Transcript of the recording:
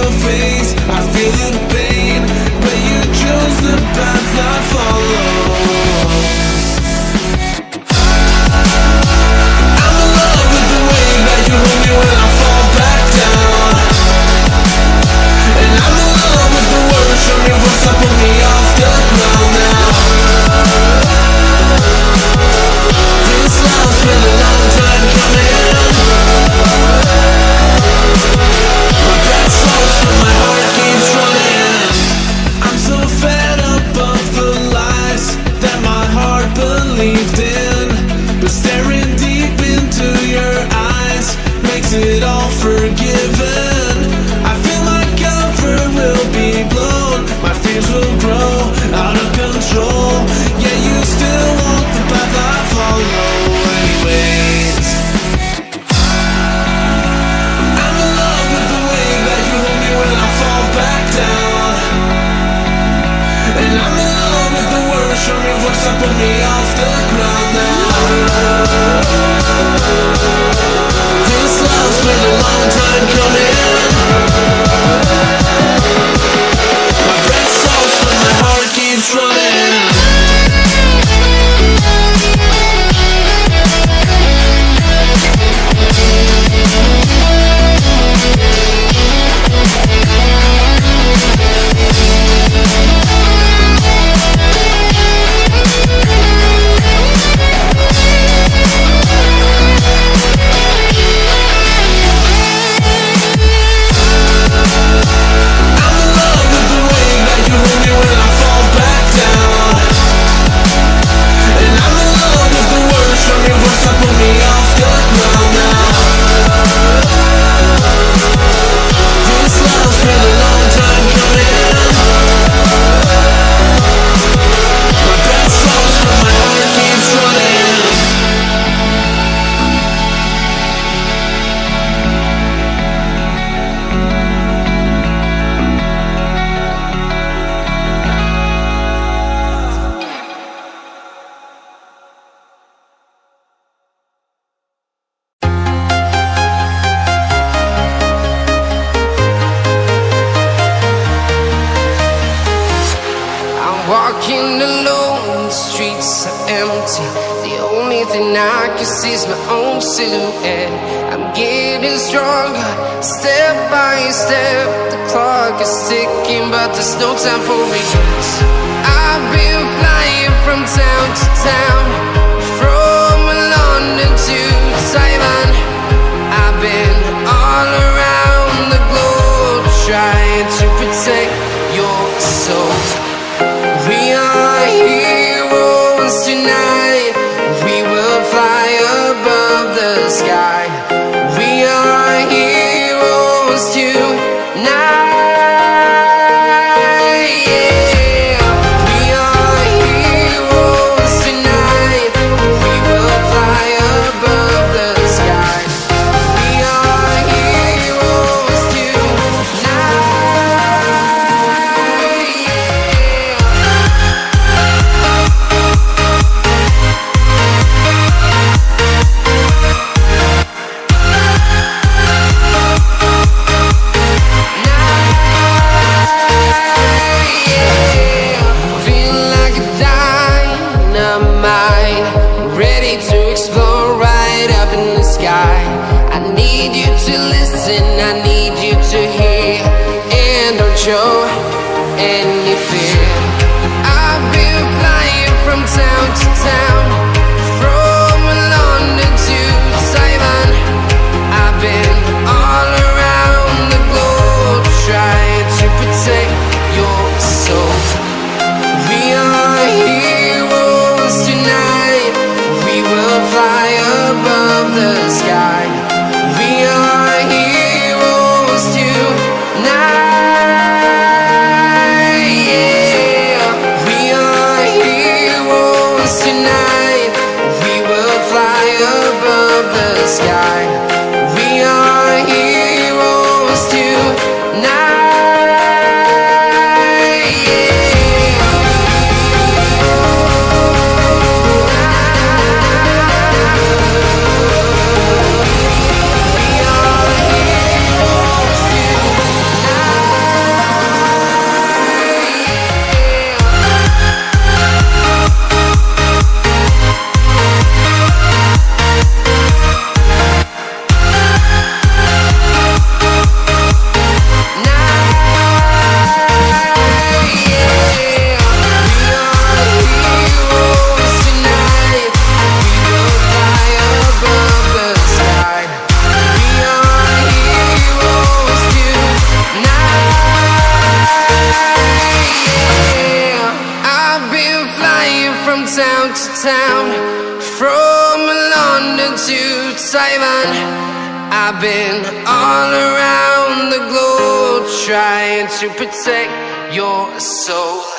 your face, I feel the pain, but you chose the path I follow. I'm in love with the way that you hold me when I fall back down, and I'm in love with the words from your voice that pull me off the ground now. This love's been a long time coming. My breath slows but my heart keeps running. I'm so fed up of the lies that my heart believed in, but staring deep into your eyes makes it all forgiven. I feel my comfort will be blown, my fears will grow out of control. Yeah, you still walk the path I follow anyways. I'm in love with the way that you hold me when I fall back down, and I'm in love with the words from your voice that pull me off the ground now. This love's been a long time coming. My breath slows but my heart keeps running. Walking alone, the streets are empty. The only thing I can see is my own silhouette. I'm getting stronger, step by step. The clock is ticking, but there's no time for regrets. I've been flying from town to town, from London to Taiwan. I've been all around the globe, trying to protect your soul. We are heroes tonight. We will fly above the sky. We are heroes tonight. Yeah. We are heroes tonight. We will fly above the sky. We are heroes tonight. I need you to listen, I need you to hear, and don't show any fear. I've been flying from town to town, from London to Taiwan. I've been all around the globe, trying to protect your soul. We are heroes tonight. We will fly above the sky. We are heroes tonight. Yeah. to Taiwan. I've been all around the globe trying to protect your soul.